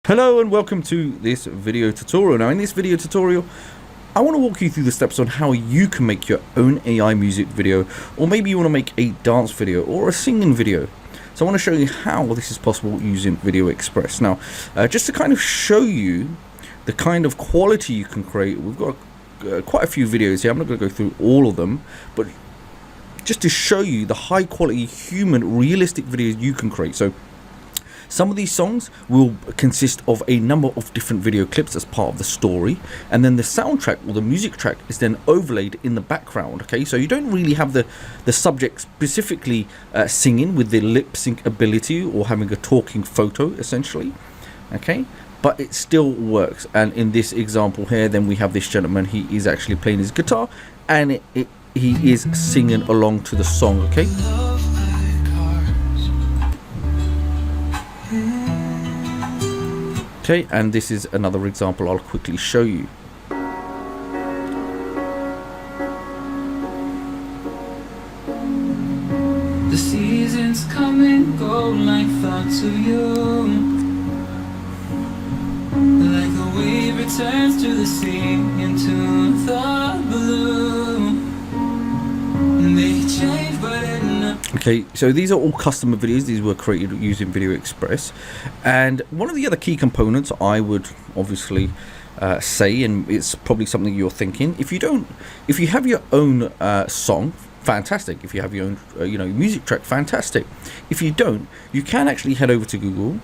Hello and welcome to this video tutorial. Now in this video tutorial I want to walk you through the steps on how you can make your own AI music video, or maybe you want to make a dance video or a singing video. So I want to show you how this is possible using VideoExpress. Now just to kind of show you the kind of quality you can create, we've got quite a few videos here. I'm not going to go through all of them, but just to show you the high quality human realistic videos you can create. So some of these songs will consist of a number of different video clips as part of the story, and then the soundtrack or the music track is then overlaid in the background. Okay, so you don't really have the subject specifically singing with the lip sync ability or having a talking photo essentially. Okay, but it still works. And in this example here, then we have this gentleman. He is actually playing his guitar and he is singing along to the song. Okay. Okay, and this is another example I'll quickly show you. The seasons come and go like thoughts of you, like a wave returns to the sea into the blue. They change, but okay, so these are all custom videos. These were created using VideoExpress, and one of the other key components I would obviously say, and it's probably something you're thinking, if you have your own song, fantastic. If you have your own music track, fantastic. If you don't, you can actually head over to Google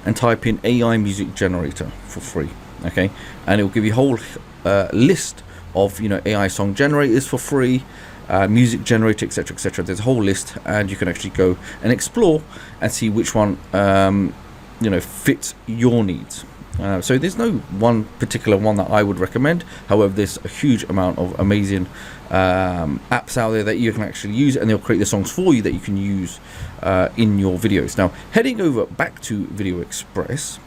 and type in AI music generator for free. Okay, and it will give you a whole list of AI song generators for free, music generator, etc, etc. There's a whole list, and you can actually go and explore and see which one fits your needs. So there's no one particular one that I would recommend. However, there's a huge amount of amazing apps out there that you can actually use, and they'll create the songs for you that you can use in your videos. Now heading over back to VideoExpress,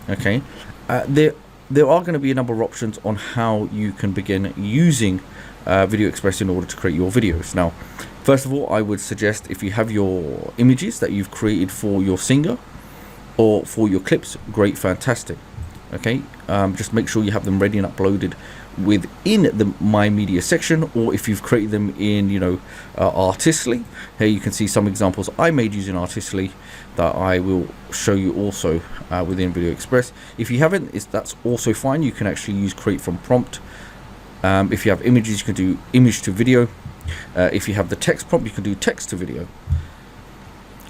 okay, there are going to be a number of options on how you can begin using VideoExpress in order to create your videos. Now, first of all, I would suggest, if you have your images that you've created for your singer or for your clips, great, fantastic. Okay, just make sure you have them ready and uploaded within the My Media section, or if you've created them in Artistly. Here you can see some examples I made using Artistly that I will show you also within VideoExpress. If you haven't, that's also fine. You can actually use create from prompt. If you have images, you can do image to video. If you have the text prompt, you can do text to video.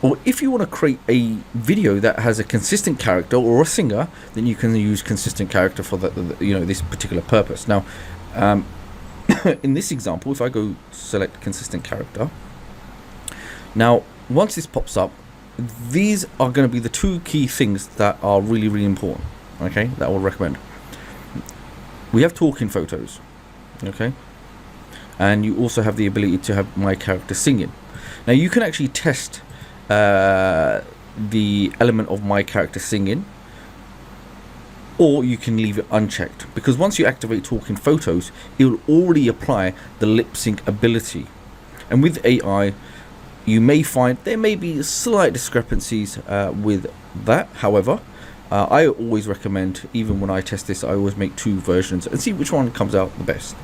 Or if you want to create a video that has a consistent character or a singer, then you can use consistent character for this particular purpose. Now, in this example, if I go select consistent character, now once this pops up, these are going to be the two key things that are really, really important. Okay, that I will recommend. We have talking photos. Okay, and you also have the ability to have my character singing. Now you can actually test the element of my character singing, or you can leave it unchecked, because once you activate talking photos, it will already apply the lip sync ability. And with AI, you may find there may be slight discrepancies with that. However, I always recommend, even when I test this, I always make two versions and see which one comes out the best.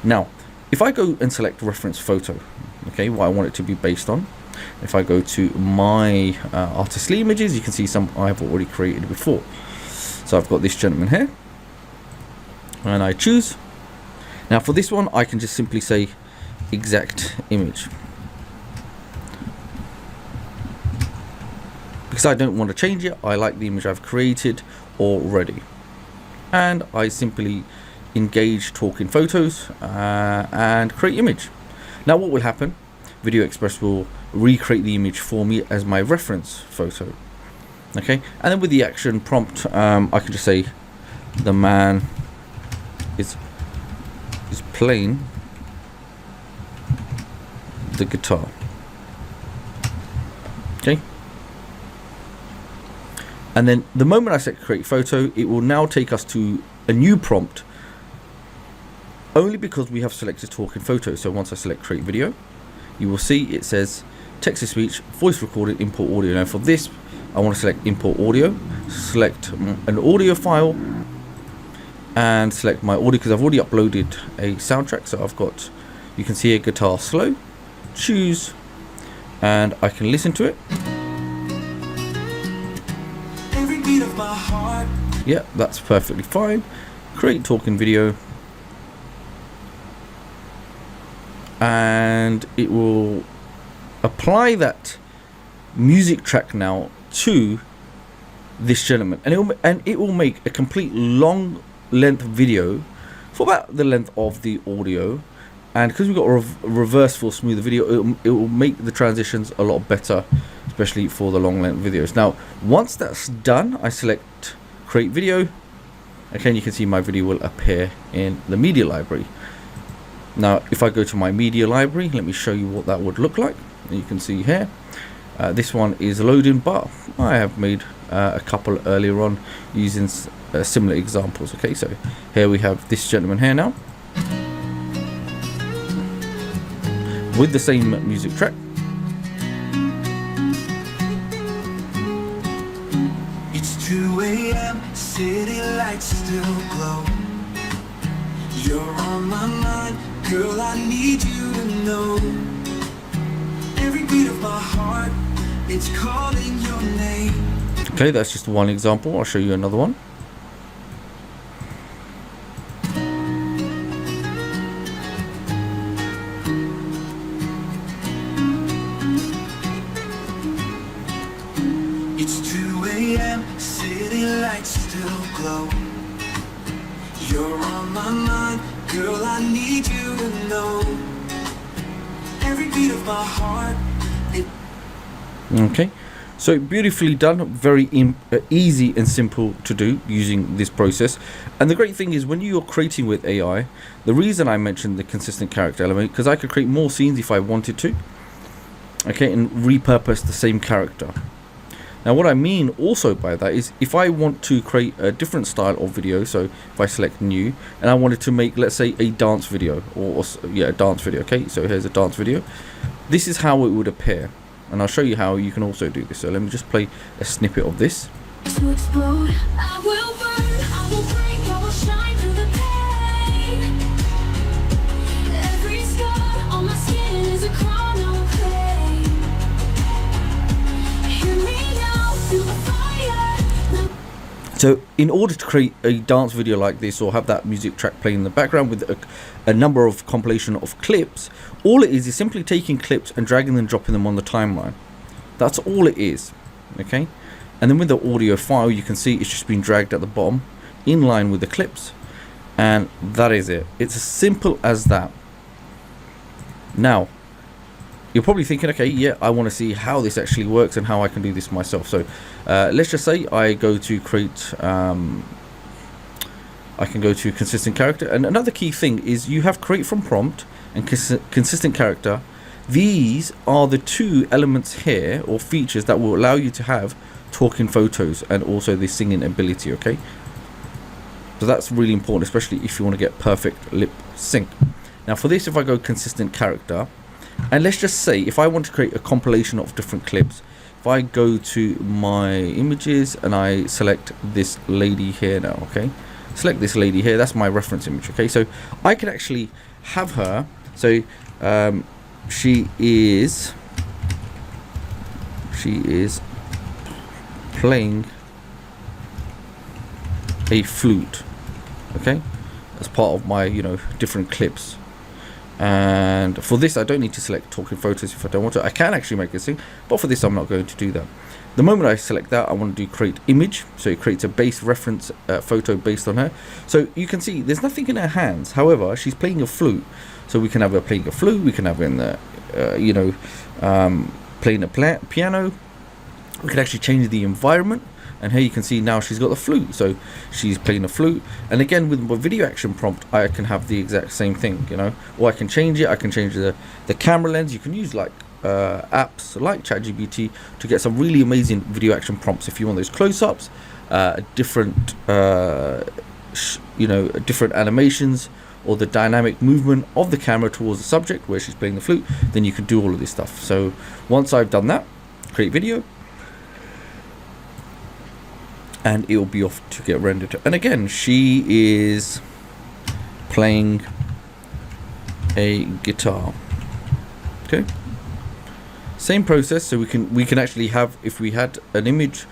Now, if I go and select reference photo, okay, what I want it to be based on, if I go to my Artistly images, you can see some I've already created before. So I've got this gentleman here, and I choose. Now for this one, I can just simply say exact image, because I don't want to change it. I like the image I've created already, and I simply engage talking photos and create image. Now what will happen, VideoExpress will recreate the image for me as my reference photo. Okay, and then with the action prompt, I can just say the man is playing the guitar. Okay, and then the moment I set create photo, it will now take us to a new prompt, only because we have selected talking photos. So once I select create video, you will see it says text to speech, voice recorded, import audio. Now for this I want to select import audio, select an audio file, and select my audio because I've already uploaded a soundtrack. So I've got, you can see a guitar slow, choose, and I can listen to it. Every beat of my heart. Yeah, that's perfectly fine. Create talking video, and it will apply that music track now to this gentleman, and it will make a complete long length video for about the length of the audio. And because we've got a reverse full smooth video, it will make the transitions a lot better, especially for the long length videos. Now once that's done, I select create video. Again, you can see my video will appear in the media library. Now if I go to my media library, let me show you what that would look like. You can see here, this one is loading, but I have made a couple earlier on using similar examples. Okay, so here we have this gentleman here now with the same music track. It's 2 a.m. City lights still glow. You're on my mind, girl, I need you to know. Every beat of my heart, it's calling your name. Okay, that's just one example. I'll show you another one. It's 2 a.m. City lights still glow. You're on my mind, girl, I need you to know. Every beat of my heart. Okay, so beautifully done, very easy and simple to do using this process. And the great thing is, when you're creating with AI, the reason I mentioned the consistent character element, because I could create more scenes if I wanted to, okay, and repurpose the same character. Now what I mean also by that is, if I want to create a different style of video, so if I select new and I wanted to make, let's say, a dance video, or yeah, a dance video. Okay, so here's a dance video. This is how it would appear, and I'll show you how you can also do this. So let me just play a snippet of this. To explode, I will burn, I will break, I will shine through the pain. Every scar on my skin is a crown I will claim. Hear me now, feel the fire. So in order to create a dance video like this, or have that music track playing in the background with a number of compilation of clips, all it is simply taking clips and dragging them, dropping them on the timeline. That's all it is. Okay, and then with the audio file, you can see it's just been dragged at the bottom in line with the clips, and that is it. It's as simple as that. Now you're probably thinking, okay, yeah, I want to see how this actually works and how I can do this myself. So let's just say I go to create, I can go to consistent character. And another key thing is, you have create from prompt and consistent character. These are the two elements here, or features, that will allow you to have talking photos and also the singing ability. Okay, so that's really important, especially if you want to get perfect lip sync. Now for this, if I go consistent character, and let's just say if I want to create a compilation of different clips, if I go to my images and I select this lady here now, okay, select this lady here, that's my reference image. Okay, so I can actually have her, so she is playing a flute, okay, as part of my, you know, different clips. And for this, I don't need to select talking photos if I don't want to. I can actually make this thing, but for this I'm not going to do that. The moment I select that, I want to do create image, so it creates a base reference photo based on her. So you can see there's nothing in her hands, however she's playing a flute, so we can have her playing a flute, we can have her in the playing a piano. We can actually change the environment, and here you can see now she's got the flute, so she's playing a flute. And again, with my video action prompt, I can have the exact same thing, you know, or I can change it. I can change the camera lens. You can use like apps like ChatGPT to get some really amazing video action prompts if you want those close-ups, different different animations, or the dynamic movement of the camera towards the subject where she's playing the flute. Then you can do all of this stuff. So once I've done that, create video, and it will be off to get rendered. And again, she is playing a guitar. Okay, same process. So we can actually have, if we had an image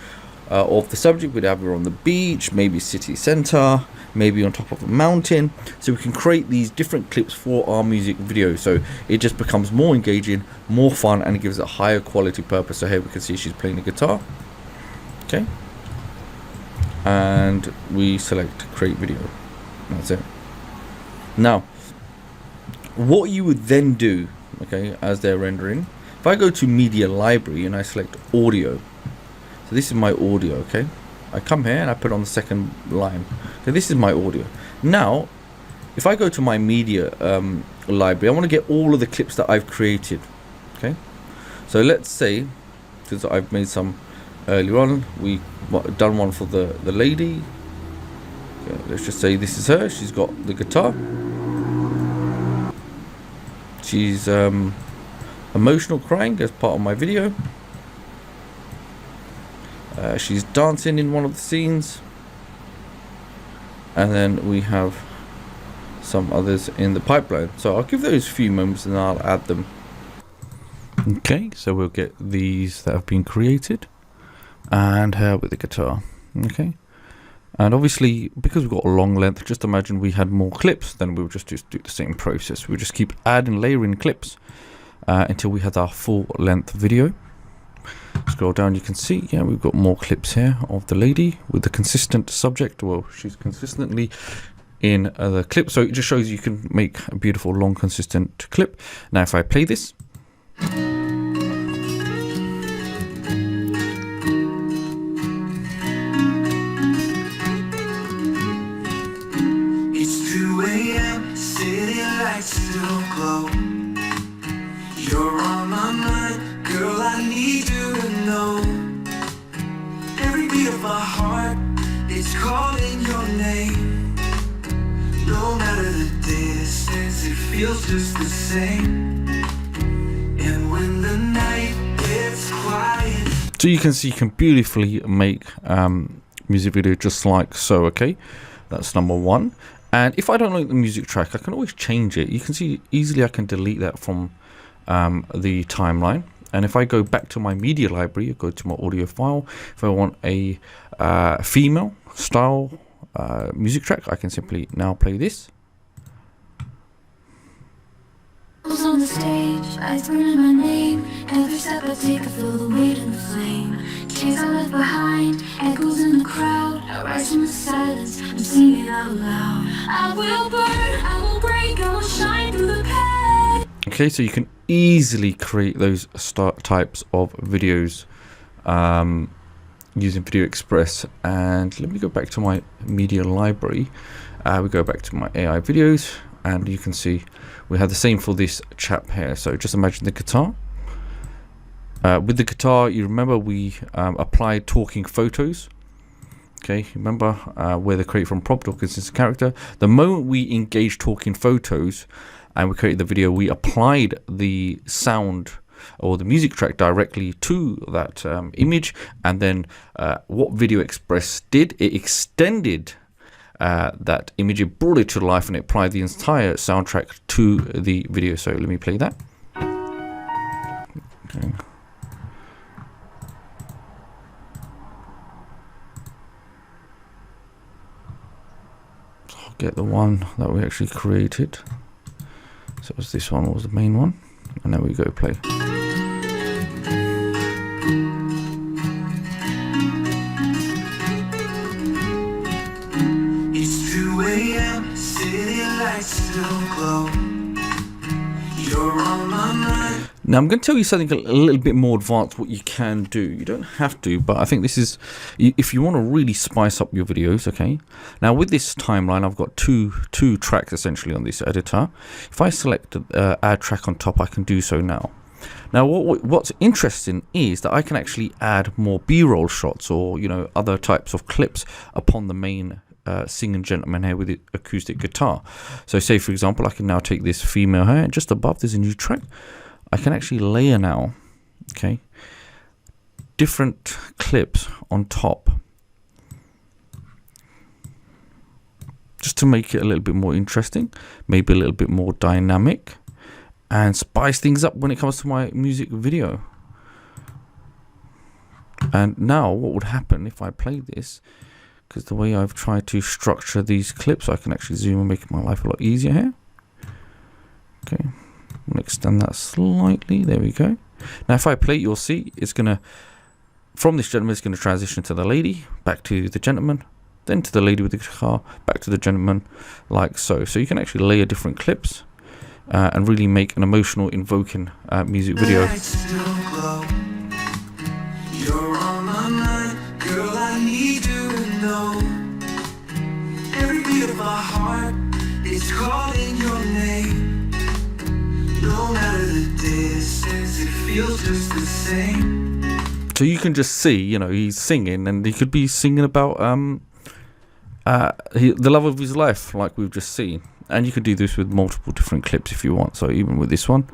of the subject, we'd have her on the beach, maybe city center, maybe on top of a mountain. So we can create these different clips for our music video, so it just becomes more engaging, more fun, and it gives it a higher quality purpose. So here we can see she's playing the guitar. Okay, and we select create video. That's it. Now what you would then do, okay, as they're rendering, if I go to media library and I select audio, so this is my audio. Okay, I come here and I put on the second line. Okay, this is my audio. Now if I go to my media library, I want to get all of the clips that I've created. Okay, so let's say, because I've made some earlier on, we done one for the lady. Okay, let's just say this is her. She's got the guitar. She's emotional, crying as part of my video. She's dancing in one of the scenes, and then we have some others in the pipeline. So I'll give those a few moments and I'll add them. Okay, so we'll get these that have been created, and her with the guitar. Okay, and obviously because we've got a long length, just imagine we had more clips, then we'll just do the same process. We'll just keep adding, layering clips until we have our full length video. Scroll down, you can see, yeah, we've got more clips here of the lady with the consistent subject. Well, she's consistently in the clip, so it just shows you can make a beautiful long consistent clip. Now if I play this, It's 2 a.m., city lights still glow. You're on my mind, girl, I need you to know. Every beat of my heart, it's calling your name. No matter the distance, it feels just the same. And when the night gets quiet. so you can see you can beautifully make music video just like so. Okay, that's number one. And if I don't like the music track, I can always change it. You can see easily I can delete that from the timeline. And if I go back to my media library, I go to my audio file. If I want a female style music track, I can simply now play this. On the stage, I scream my name. Every step I take, I feel the weight of the flame. Chains I left behind, echoes in the crowd. I rise from the silence, I'm singing out loud. I will burn, I will break, I will shine through the pain. Okay, so you can easily create those types of videos using VideoExpress. And let me go back to my media library. We go back to my AI videos, and you can see we have the same for this chap here. So just imagine the guitar. With the guitar, you remember we applied talking photos. Okay, remember where they create from prompt or consistent character. The moment we engage talking photos and we created the video, we applied the sound or the music track directly to that image. And then what VideoExpress did, it extended that image, it brought it to life, and it applied the entire soundtrack to the video. So let me play that. Okay. So I'll get the one that we actually created. So it was this one was the main one, and then we go play. It's 2 a.m., city lights still glow. You're on my mind. Now I'm going to tell you something a little bit more advanced what you can do. You don't have to, but I think this is, if you want to really spice up your videos. Okay, now with this timeline, I've got two tracks essentially on this editor. If I select add track on top, I can do so now. Now what's interesting is that I can actually add more b-roll shots, or other types of clips upon the main singing gentleman here with the acoustic guitar. So say for example, I can now take this female here, and just above there's a new track. I can actually layer now, okay, different clips on top. to make it a little bit more interesting, maybe a little bit more dynamic, and spice things up when it comes to my music video. And now what would happen if I play this, because the way I've tried to structure these clips, I can actually zoom and make my life a lot easier here. Okay, I'm going to extend that slightly. There we go. Now if I play it, you'll see it's going to, from this gentleman, it's going to transition to the lady, back to the gentleman, then to the lady with the guitar, back to the gentleman, like so. So you can actually layer different clips and really make an emotional, invoking music video. You're on my mind, girl, I need you to know. Every beat of my heart is calling your name. No matter the distance, it feels just the same. So you can just see, you know, he's singing, and he could be singing about the love of his life, like we've just seen. And you could do this with multiple different clips if you want. So even with this one.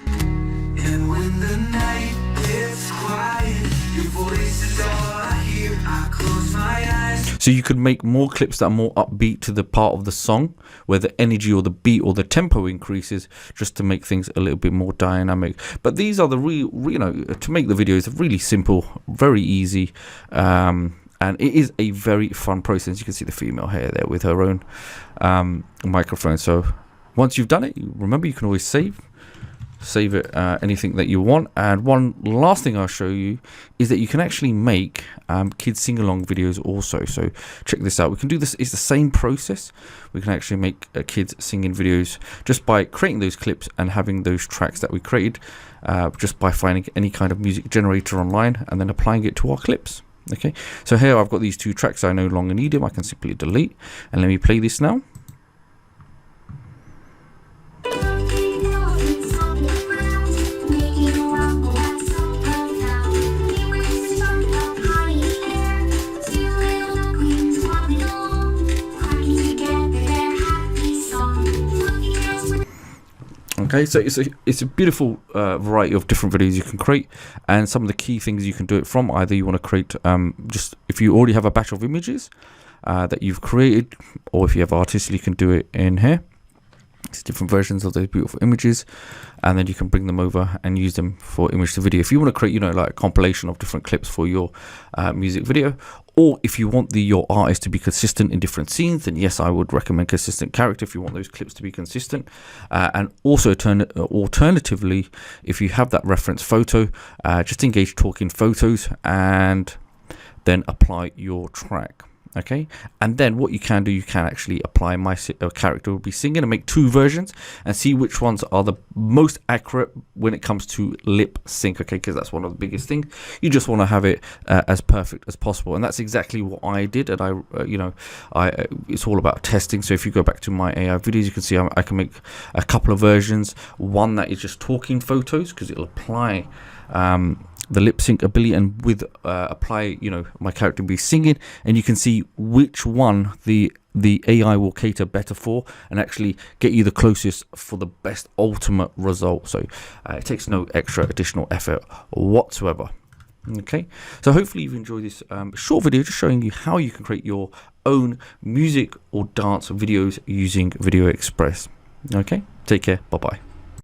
And when the night gets quiet, your voice is all I hear. I close my eyes. So you could make more clips that are more upbeat to the part of the song, where the energy or the beat or the tempo increases, just to make things a little bit more dynamic. But these are the you know, to make the videos really simple, very easy, and it is a very fun process. You can see the female here there with her own microphone. So once you've done it, remember you can always save it, anything that you want. And one last thing I'll show you is that you can actually make kids sing-along videos also. So check this out. We can do this. It's the same process. We can actually make kids singing videos just by creating those clips and having those tracks that we created, just by finding any kind of music generator online and then applying it to our clips. Okay, so here I've got these two tracks. I no longer need them. I can simply delete, and let me play this now. Okay, so it's a beautiful variety of different videos you can create, and some of the key things you can do it from. Either you want to create just if you already have a batch of images that you've created, or if you have artists, you can do it in here. It's different versions of those beautiful images, and then you can bring them over and use them for image to video. If you want to create, you know, like a compilation of different clips for your music video, or if you want your artist to be consistent in different scenes, then yes, I would recommend consistent character if you want those clips to be consistent. And also alternatively, if you have that reference photo, just engage talking photos and then apply your track. Okay, and then what you can do, you can actually apply my character will be singing and make two versions and see which ones are the most accurate when it comes to lip sync. Okay, because that's one of the biggest things. You just want to have it as perfect as possible, and that's exactly what I did. And it's all about testing. So if you go back to my AI videos, you can see I can make a couple of versions. One that is just talking photos, because it'll apply the lip sync ability, and with apply, you know, my character be singing, and you can see which one the AI will cater better for and actually get you the closest for the best ultimate result. So it takes no extra additional effort whatsoever. Okay, so hopefully you've enjoyed this short video just showing you how you can create your own music or dance videos using VideoExpress. Okay, take care, bye bye.